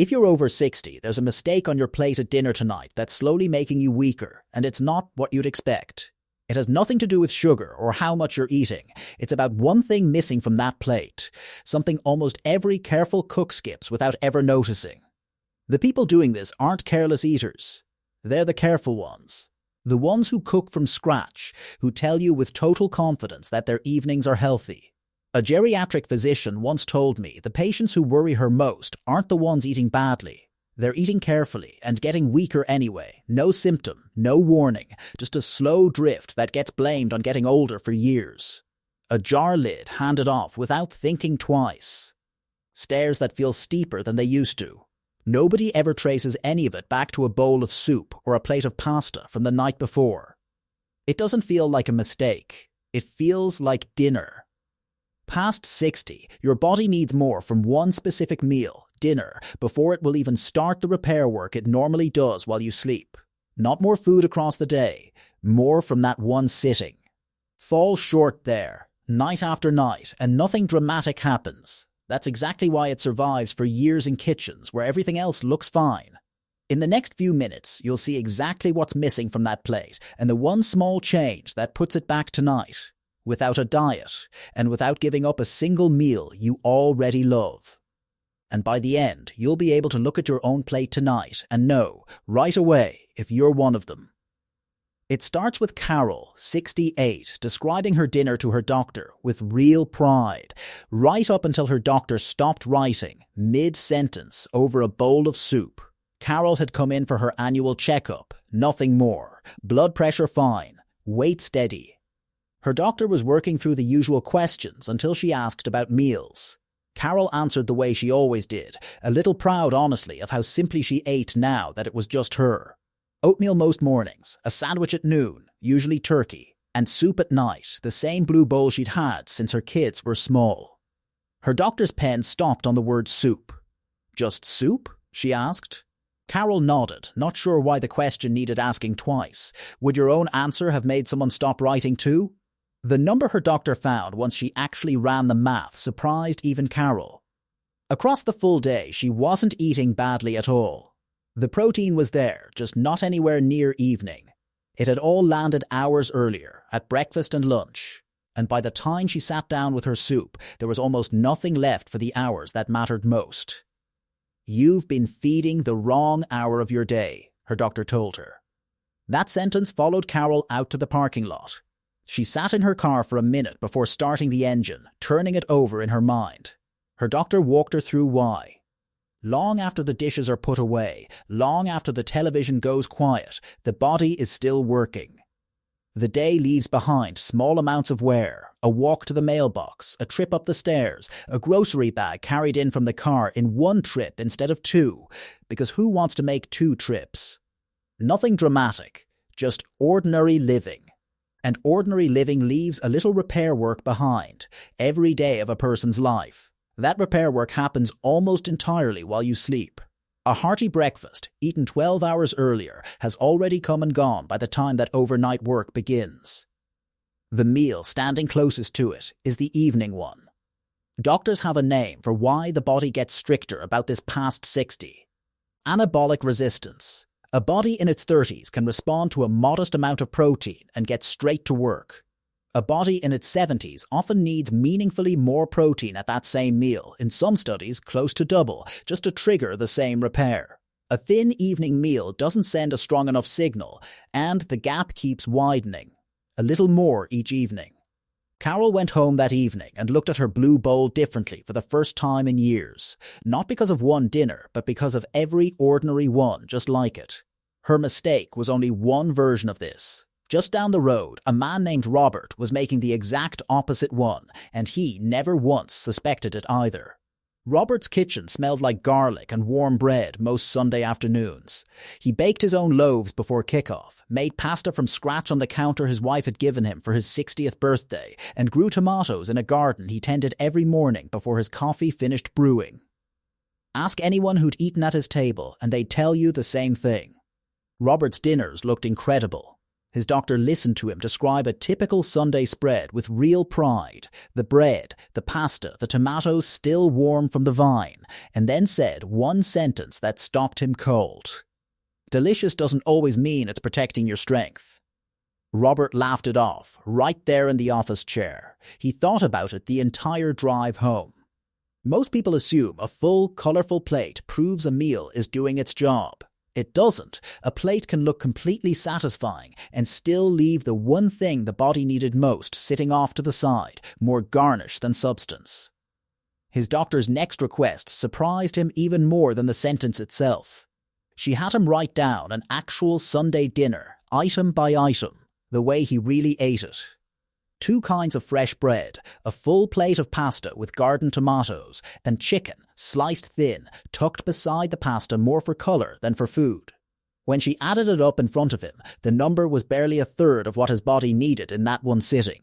If you're over 60, there's a mistake on your plate at dinner tonight that's slowly making you weaker, and it's not what you'd expect. It has nothing to do with sugar or how much you're eating. It's about one thing missing from that plate, something almost every careful cook skips without ever noticing. The people doing this aren't careless eaters. They're the careful ones. The ones who cook from scratch, who tell you with total confidence that their evenings are healthy. A geriatric physician once told me the patients who worry her most aren't the ones eating badly. They're eating carefully and getting weaker anyway. No symptom, no warning, just a slow drift that gets blamed on getting older for years. A jar lid handed off without thinking twice. Stairs that feel steeper than they used to. Nobody ever traces any of it back to a bowl of soup or a plate of pasta from the night before. It doesn't feel like a mistake. It feels like dinner. Past 60, your body needs more from one specific meal, dinner, before it will even start the repair work it normally does while you sleep. Not more food across the day, more from that one sitting. Fall short there, night after night, and nothing dramatic happens. That's exactly why it survives for years in kitchens where everything else looks fine. In the next few minutes, you'll see exactly what's missing from that plate and the one small change that puts it back tonight, without a diet and without giving up a single meal you already love. And by the end, you'll be able to look at your own plate tonight and know, right away, if you're one of them. It starts with Carol, 68, describing her dinner to her doctor with real pride, right up until her doctor stopped writing, mid-sentence, over a bowl of soup. Carol had come in for her annual checkup, nothing more. Blood pressure fine, weight steady. Her doctor was working through the usual questions until she asked about meals. Carol answered the way she always did, a little proud, honestly, of how simply she ate now that it was just her. Oatmeal most mornings, a sandwich at noon, usually turkey, and soup at night, the same blue bowl she'd had since her kids were small. Her doctor's pen stopped on the word soup. "Just soup?" she asked. Carol nodded, not sure why the question needed asking twice. Would your own answer have made someone stop writing too? The number her doctor found once she actually ran the math surprised even Carol. Across the full day, she wasn't eating badly at all. The protein was there, just not anywhere near evening. It had all landed hours earlier, at breakfast and lunch. And by the time she sat down with her soup, there was almost nothing left for the hours that mattered most. "You've been feeding the wrong hour of your day," her doctor told her. That sentence followed Carol out to the parking lot. She sat in her car for a minute before starting the engine, turning it over in her mind. Her doctor walked her through why. Long after the dishes are put away, long after the television goes quiet, the body is still working. The day leaves behind small amounts of wear, a walk to the mailbox, a trip up the stairs, a grocery bag carried in from the car in one trip instead of two, because who wants to make two trips? Nothing dramatic, just ordinary living. And ordinary living leaves a little repair work behind, every day of a person's life. That repair work happens almost entirely while you sleep. A hearty breakfast, eaten 12 hours earlier, has already come and gone by the time that overnight work begins. The meal standing closest to it is the evening one. Doctors have a name for why the body gets stricter about this past 60. Anabolic resistance. A body in its 30s can respond to a modest amount of protein and get straight to work. A body in its 70s often needs meaningfully more protein at that same meal, in some studies close to double, just to trigger the same repair. A thin evening meal doesn't send a strong enough signal, and the gap keeps widening. A little more each evening. Carol went home that evening and looked at her blue bowl differently for the first time in years. Not because of one dinner, but because of every ordinary one just like it. Her mistake was only one version of this. Just down the road, a man named Robert was making the exact opposite one, and he never once suspected it either. Robert's kitchen smelled like garlic and warm bread most Sunday afternoons. He baked his own loaves before kickoff, made pasta from scratch on the counter his wife had given him for his 60th birthday, and grew tomatoes in a garden he tended every morning before his coffee finished brewing. Ask anyone who'd eaten at his table, and they'd tell you the same thing. Robert's dinners looked incredible. His doctor listened to him describe a typical Sunday spread with real pride, the bread, the pasta, the tomatoes still warm from the vine, and then said one sentence that stopped him cold. Delicious doesn't always mean it's protecting your strength. Robert laughed it off, right there in the office chair. He thought about it the entire drive home. Most people assume a full, colourful plate proves a meal is doing its job. It doesn't. A plate can look completely satisfying and still leave the one thing the body needed most sitting off to the side, more garnish than substance. His doctor's next request surprised him even more than the sentence itself. She had him write down an actual Sunday dinner, item by item, the way he really ate it. 2 kinds of fresh bread, a full plate of pasta with garden tomatoes, and chicken, sliced thin, tucked beside the pasta more for colour than for food. When she added it up in front of him, the number was barely a third of what his body needed in that one sitting.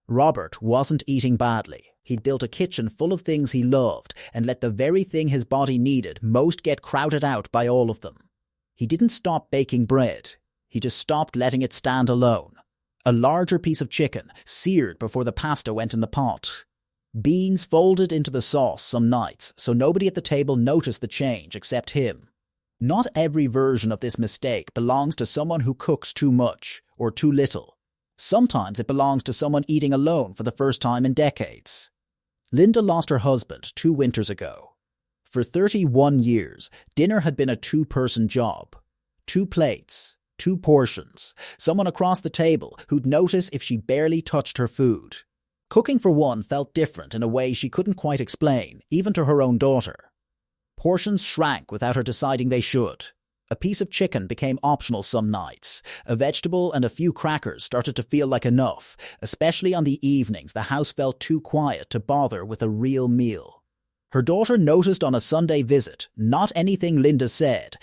Robert wasn't eating badly. He'd built a kitchen full of things he loved and let the very thing his body needed most get crowded out by all of them. He didn't stop baking bread. He just stopped letting it stand alone. A larger piece of chicken, seared before the pasta went in the pot. Beans folded into the sauce some nights, so nobody at the table noticed the change except him. Not every version of this mistake belongs to someone who cooks too much or too little. Sometimes it belongs to someone eating alone for the first time in decades. Linda lost her husband 2 winters ago. For 31 years, dinner had been a 2-person job. 2 plates. 2 portions, someone across the table who'd notice if she barely touched her food. Cooking for one felt different in a way she couldn't quite explain, even to her own daughter. Portions shrank without her deciding they should. A piece of chicken became optional some nights. A vegetable and a few crackers started to feel like enough, especially on the evenings the house felt too quiet to bother with a real meal. Her daughter noticed on a Sunday visit, not anything Linda said,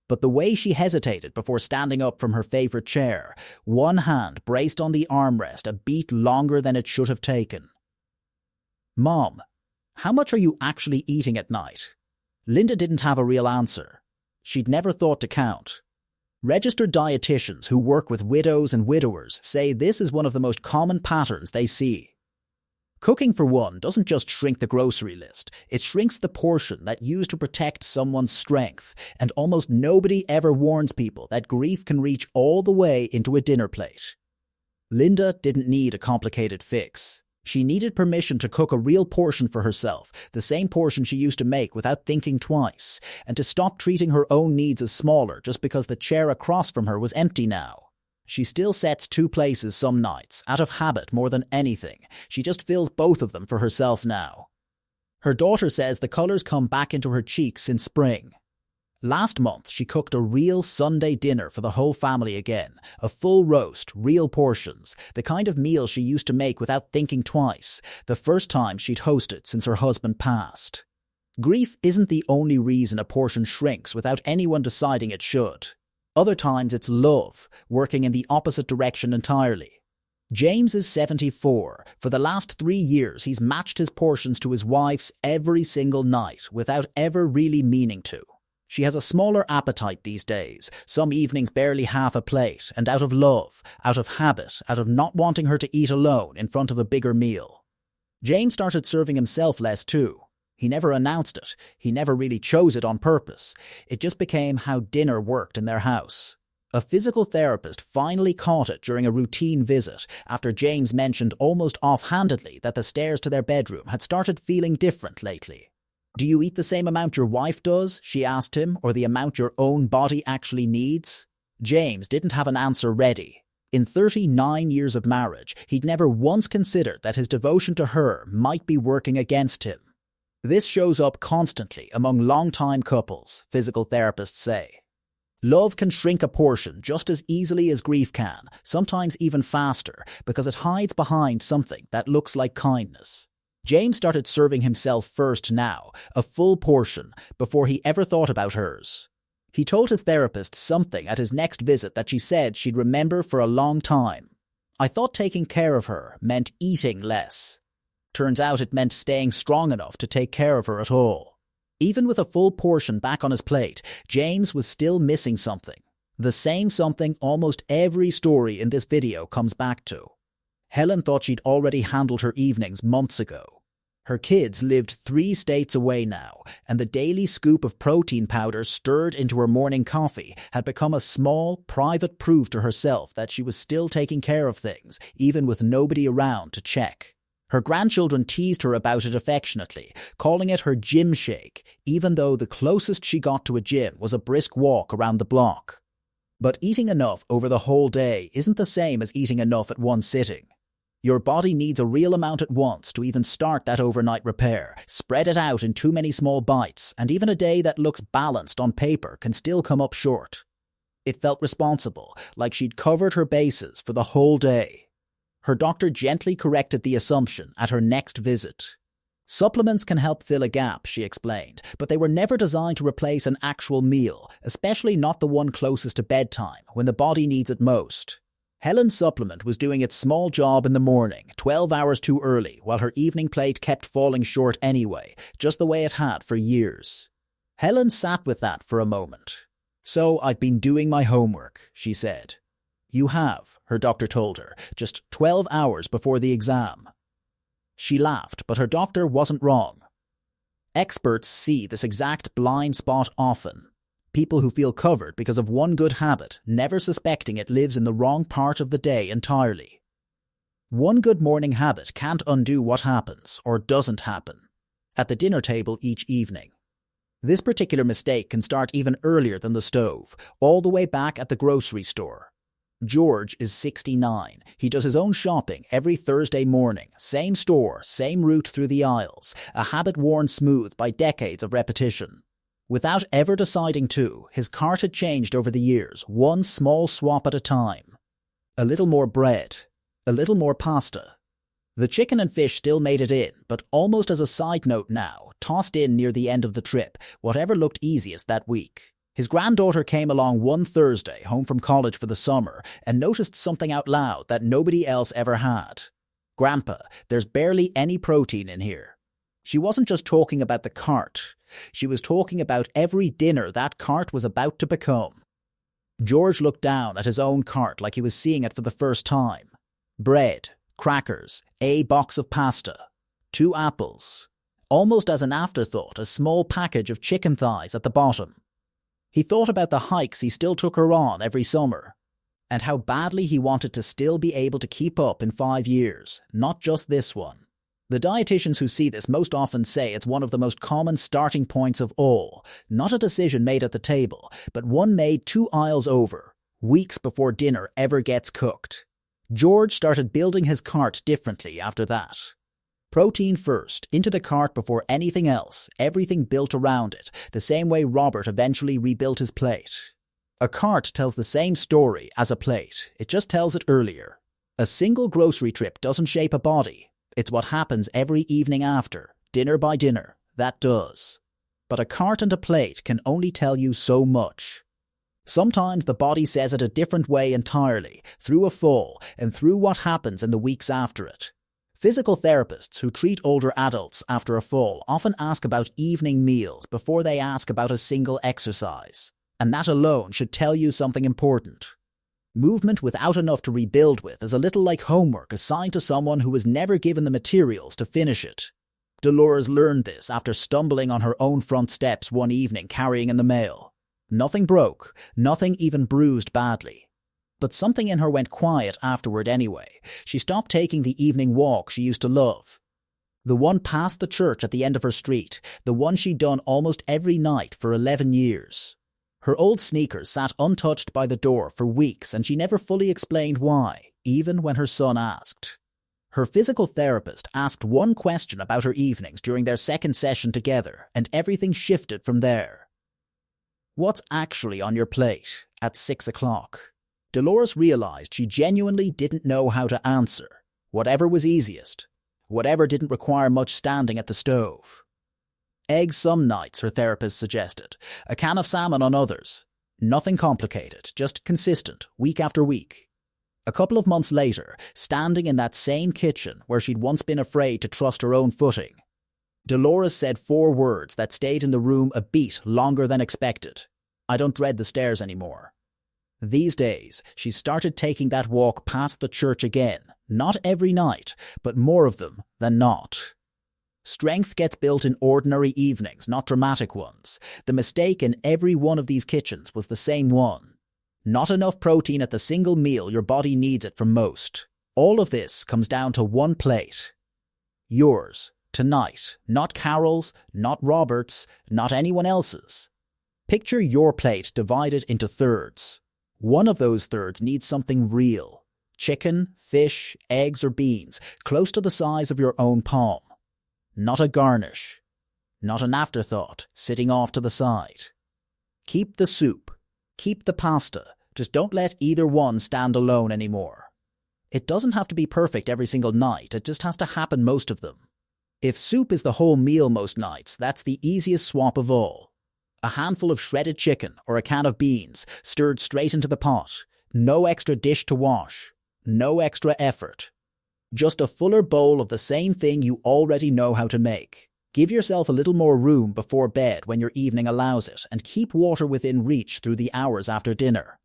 but the way she hesitated before standing up from her favourite chair, one hand braced on the armrest a beat longer than it should have taken. "Mom, how much are you actually eating at night?" Linda didn't have a real answer. She'd never thought to count. Registered dietitians who work with widows and widowers say this is one of the most common patterns they see. Cooking for one doesn't just shrink the grocery list, it shrinks the portion that used to protect someone's strength, and almost nobody ever warns people that grief can reach all the way into a dinner plate. Linda didn't need a complicated fix. She needed permission to cook a real portion for herself, the same portion she used to make without thinking twice, and to stop treating her own needs as smaller just because the chair across from her was empty now. She still sets 2 places some nights, out of habit more than anything. She just fills both of them for herself now. Her daughter says the colours come back into her cheeks since spring. Last month, she cooked a real Sunday dinner for the whole family again. A full roast, real portions, the kind of meal she used to make without thinking twice, the first time she'd hosted since her husband passed. Grief isn't the only reason a portion shrinks without anyone deciding it should. Other times it's love, working in the opposite direction entirely. James is 74. For the last 3 years, he's matched his portions to his wife's every single night without ever really meaning to. She has a smaller appetite these days, some evenings barely half a plate, and out of love, out of habit, out of not wanting her to eat alone in front of a bigger meal. James started serving himself less too. He never announced it. He never really chose it on purpose. It just became how dinner worked in their house. A physical therapist finally caught it during a routine visit after James mentioned almost offhandedly that the stairs to their bedroom had started feeling different lately. "Do you eat the same amount your wife does?" she asked him, "or the amount your own body actually needs?" James didn't have an answer ready. In 39 years of marriage, he'd never once considered that his devotion to her might be working against him. This shows up constantly among long-time couples, physical therapists say. Love can shrink a portion just as easily as grief can, sometimes even faster, because it hides behind something that looks like kindness. James started serving himself first now, a full portion, before he ever thought about hers. He told his therapist something at his next visit that she said she'd remember for a long time. "I thought taking care of her meant eating less. Turns out it meant staying strong enough to take care of her at all." Even with a full portion back on his plate, James was still missing something. The same something almost every story in this video comes back to. Helen thought she'd already handled her evenings months ago. Her kids lived 3 states away now, and the daily scoop of protein powder stirred into her morning coffee had become a small, private proof to herself that she was still taking care of things, even with nobody around to check. Her grandchildren teased her about it affectionately, calling it her gym shake, even though the closest she got to a gym was a brisk walk around the block. But eating enough over the whole day isn't the same as eating enough at one sitting. Your body needs a real amount at once to even start that overnight repair. Spread it out in too many small bites, and even a day that looks balanced on paper can still come up short. It felt responsible, like she'd covered her bases for the whole day. Her doctor gently corrected the assumption at her next visit. Supplements can help fill a gap, she explained, but they were never designed to replace an actual meal, especially not the one closest to bedtime, when the body needs it most. Helen's supplement was doing its small job in the morning, 12 hours too early, while her evening plate kept falling short anyway, just the way it had for years. Helen sat with that for a moment. "So I've been doing my homework," she said. "You have," her doctor told her, just 12 hours before the exam. She laughed, but her doctor wasn't wrong. Experts see this exact blind spot often. People who feel covered because of one good habit, never suspecting it lives in the wrong part of the day entirely. One good morning habit can't undo what happens, or doesn't happen, at the dinner table each evening. This particular mistake can start even earlier than the stove, all the way back at the grocery store. George is 69. He does his own shopping every Thursday morning. Same store, same route through the aisles, a habit worn smooth by decades of repetition. Without ever deciding to, his cart had changed over the years, one small swap at a time. A little more bread, a little more pasta. The chicken and fish still made it in, but almost as a side note now, tossed in near the end of the trip, whatever looked easiest that week. His granddaughter came along one Thursday, home from college for the summer, and noticed something out loud that nobody else ever had. "Grandpa, there's barely any protein in here." She wasn't just talking about the cart. She was talking about every dinner that cart was about to become. George looked down at his own cart like he was seeing it for the first time. Bread, crackers, a box of pasta, 2 apples. Almost as an afterthought, a small package of chicken thighs at the bottom. He thought about the hikes he still took her on every summer, and how badly he wanted to still be able to keep up in 5 years, not just this one. The dietitians who see this most often say it's one of the most common starting points of all, not a decision made at the table, but one made 2 aisles over, weeks before dinner ever gets cooked. George started building his cart differently after that. Protein first, into the cart before anything else, everything built around it, the same way Robert eventually rebuilt his plate. A cart tells the same story as a plate, it just tells it earlier. A single grocery trip doesn't shape a body. It's what happens every evening after, dinner by dinner, that does. But a cart and a plate can only tell you so much. Sometimes the body says it a different way entirely, through a fall and through what happens in the weeks after it. Physical therapists who treat older adults after a fall often ask about evening meals before they ask about a single exercise, and that alone should tell you something important. Movement without enough to rebuild with is a little like homework assigned to someone who was never given the materials to finish it. Dolores learned this after stumbling on her own front steps one evening carrying in the mail. Nothing broke, nothing even bruised badly. But something in her went quiet afterward anyway. She stopped taking the evening walk she used to love. The one past the church at the end of her street, the one she'd done almost every night for 11 years. Her old sneakers sat untouched by the door for weeks and she never fully explained why, even when her son asked. Her physical therapist asked one question about her evenings during their second session together, and everything shifted from there. "What's actually on your plate at 6 o'clock?" Dolores realized she genuinely didn't know how to answer. Whatever was easiest. Whatever didn't require much standing at the stove. Eggs some nights, her therapist suggested. A can of salmon on others. Nothing complicated, just consistent, week after week. A couple of months later, standing in that same kitchen where she'd once been afraid to trust her own footing, Dolores said 4 words that stayed in the room a beat longer than expected. "I don't dread the stairs anymore." These days, she's started taking that walk past the church again, not every night, but more of them than not. Strength gets built in ordinary evenings, not dramatic ones. The mistake in every one of these kitchens was the same one. Not enough protein at the single meal your body needs it from most. All of this comes down to one plate. Yours, tonight, not Carol's, not Robert's, not anyone else's. Picture your plate divided into thirds. One of those thirds needs something real. Chicken, fish, eggs or beans, close to the size of your own palm. Not a garnish. Not an afterthought, sitting off to the side. Keep the soup. Keep the pasta. Just don't let either one stand alone anymore. It doesn't have to be perfect every single night, it just has to happen most of them. If soup is the whole meal most nights, that's the easiest swap of all. A handful of shredded chicken or a can of beans stirred straight into the pot. No extra dish to wash. No extra effort. Just a fuller bowl of the same thing you already know how to make. Give yourself a little more room before bed when your evening allows it, and keep water within reach through the hours after dinner.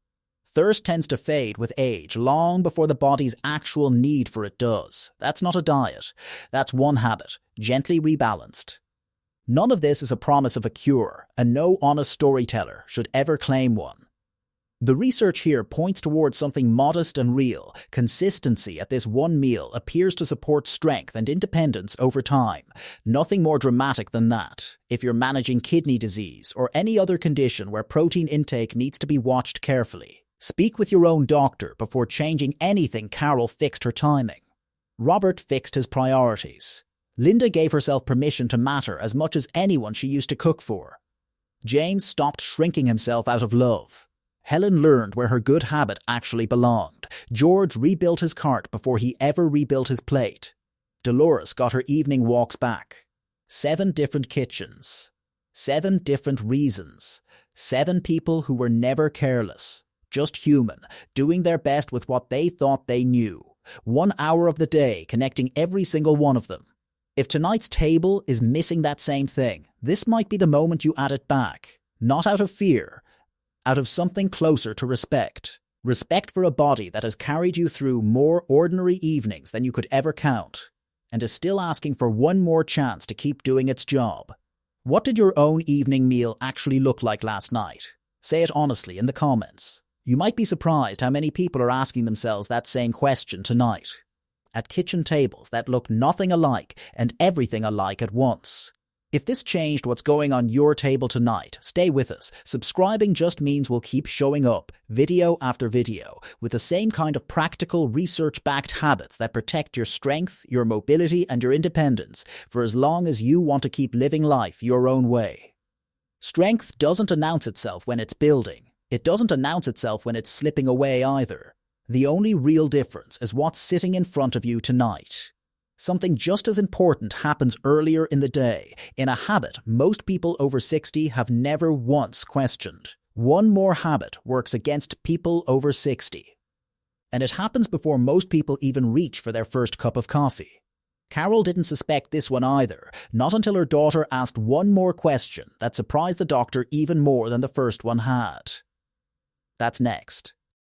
Thirst tends to fade with age long before the body's actual need for it does. That's not a diet. That's one habit, gently rebalanced. None of this is a promise of a cure, and no honest storyteller should ever claim one. The research here points towards something modest and real. Consistency at this one meal appears to support strength and independence over time. Nothing more dramatic than that. If you're managing kidney disease or any other condition where protein intake needs to be watched carefully, speak with your own doctor before changing anything. Carol fixed her timing. Robert fixed his priorities. Linda gave herself permission to matter as much as anyone she used to cook for. James stopped shrinking himself out of love. Helen learned where her good habit actually belonged. George rebuilt his cart before he ever rebuilt his plate. Dolores got her evening walks back. 7 different kitchens. 7 different reasons. 7 people who were never careless. Just human, doing their best with what they thought they knew. 1 hour of the day connecting every single one of them. If tonight's table is missing that same thing, this might be the moment you add it back. Not out of fear, out of something closer to respect. Respect for a body that has carried you through more ordinary evenings than you could ever count, and is still asking for one more chance to keep doing its job. What did your own evening meal actually look like last night? Say it honestly in the comments. You might be surprised how many people are asking themselves that same question tonight. At kitchen tables that look nothing alike and everything alike at once. If this changed what's going on your table tonight, stay with us. Subscribing just means we'll keep showing up, video after video, with the same kind of practical, research-backed habits that protect your strength, your mobility, and your independence for as long as you want to keep living life your own way. Strength doesn't announce itself when it's building. It doesn't announce itself when it's slipping away either. The only real difference is what's sitting in front of you tonight. Something just as important happens earlier in the day, in a habit most people over 60 have never once questioned. One more habit works against people over 60. And it happens before most people even reach for their first cup of coffee. Carol didn't suspect this one either, not until her daughter asked one more question that surprised the doctor even more than the first one had. That's next.